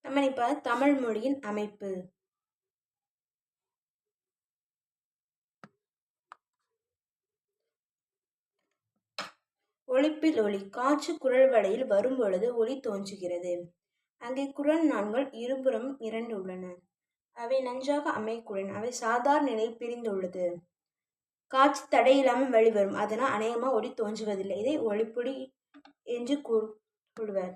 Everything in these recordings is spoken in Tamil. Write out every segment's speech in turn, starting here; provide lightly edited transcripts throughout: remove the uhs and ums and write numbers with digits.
நம்ம இப்போ தமிழ் மொழியின் அமைப்பு. ஒலிப்பில் ஒலி. காற்று குரல் வளையில் வரும் பொழுது ஒலி தோன்றுகிறது. அங்கே குரல் நான்கள் இருபுறம் 2 உள்ளன. அவை நன்றாக அமையக்குள்ளன. அவை சாதாரண நிலையில் பிரிந்துள்ளது. காற்று தடையில்லாமல் வெளிவரும். அதனால் அநேகமாக ஒலி தோன்றுவதில்லை. இதை ஒலிப்புலி என்று கூறுவர்.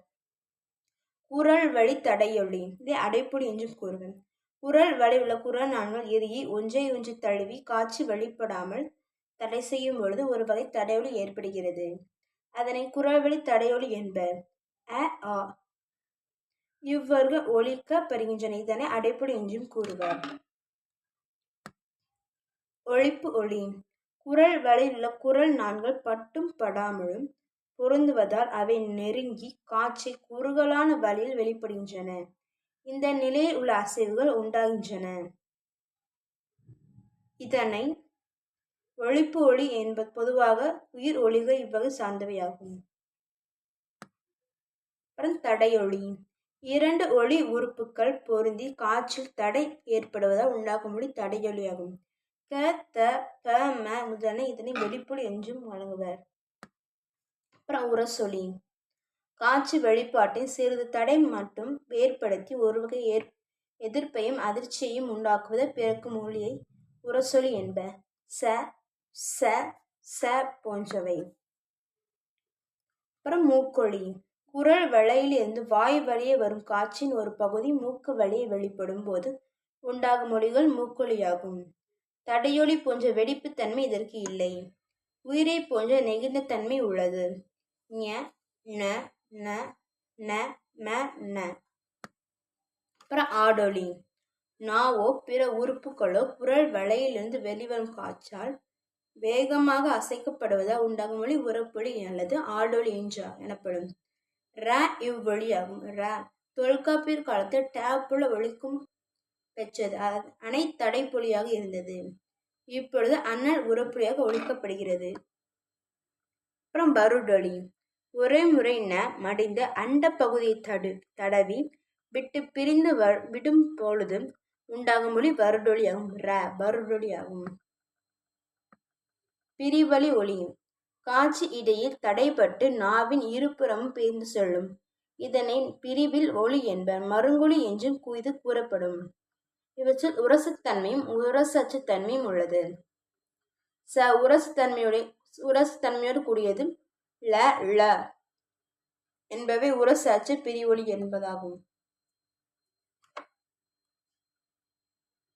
குரல் வழி தடையொலி. இதை அடைப்புலி என்றும் கூறுவர். குரல் வழி உள்ள குரல் நான்கள் இறுகி ஒன்றை ஒன்று தழுவி காற்று வெளிப்படாமல் தடை செய்யும் பொழுது ஒரு வகை தடையொலி ஏற்படுகிறது. அதனை குரல் வழி தடையொலி என்பர். ஆ இவ்வர்கள் ஒலிக்கப்படுகின்றன. இதனை அடைப்புலி என்றும் கூறுவர். ஒலிப்பு ஒலி. குரல் வழியில் உள்ள குரல் நான்கள் பட்டும் படாமலும் பொருந்துவதால் அவை நெருங்கி காற்றை குறுகலான வழியில் வெளிப்படுகின்றன. இந்த நிலையில் உள்ள அசைவுகள் உண்டாகின்றன. இதனை ஒலிப்பு ஒலி என்பது. பொதுவாக உயிர் ஒலிகள் இவ்வகை சார்ந்தவையாகும். தடையொலி. 2 ஒலி உறுப்புகள் பொருந்தி காற்றில் தடை ஏற்படுவதால் உண்டாகும் ஒலி தடையொலியாகும். க, த, ப, ம முதலான இதனை வெளிப்பொலி என்றும் வழங்குவர். உரசொலி. காற்று வெளிப்பாட்டில் சிறிது தடை மட்டும் ஏற்படுத்தி ஒரு வகை எதிர்ப்பையும் அதிர்ச்சியையும் உண்டாக்குவதை பிறக்கும் ஒலியை உரசொலி என்பர். ச, ச, ச போன்றவை. மூக்கொலி. குரல் வளையிலிருந்து வாய் வழியே வரும் காற்றின் ஒரு பகுதி மூக்கு வழியே வெளிப்படும் போது உண்டாகும் ஒலிகள் மூக்கொலியாகும். தடையொலி போன்ற வெடிப்பு தன்மை இதற்கு இல்லை. உயிரை போன்ற நெகிழ்ந்த தன்மை உள்ளது. ஞ, ந, ந, ந, ம, ந. ஆடொலி. நாவோ பிற உறுப்புகளோ குரல் வளையிலிருந்து வெளிவரும் காற்றால் வேகமாக அசைக்கப்படுவதால் உண்டாகும் ஒலி உரப்பொலி அல்லது ஆடொலி எனப்படும். ர இவ்வொலியாகும். ர தொல்காப்பியர் காலத்தில் டேப்புல ஒலிக்கும் பெற்றது. அணை தடைப்பொலியாக இருந்தது. இப்பொழுது அண்ணல் உரப்பொலியாக ஒலிக்கப்படுகிறது. வருடொலி. ஒரே முறை மடிந்து அண்ட பகுதியை தடவி விட்டு பிரிந்து விடும் பொழுது உண்டாகும் ஒலி வருடொலியாகும். வருடொலியாகும். பிரிவழி ஒலி. காற்று இடையில் தடைப்பட்டு நாவின் இருபுறமும் பிரிந்து செல்லும். இதனை பிரிவில் ஒலி என்பர். மருங்கொலி என்றும் இது கூறப்படும். இவற்றில் உரசுத்தன்மையும் உரசற்ற தன்மையும் உள்ளது. உரசுத்தன்மையோடு கூடியது ல, ள என்பவை உரசற்ற பிரிவொலி என்பதாகும்.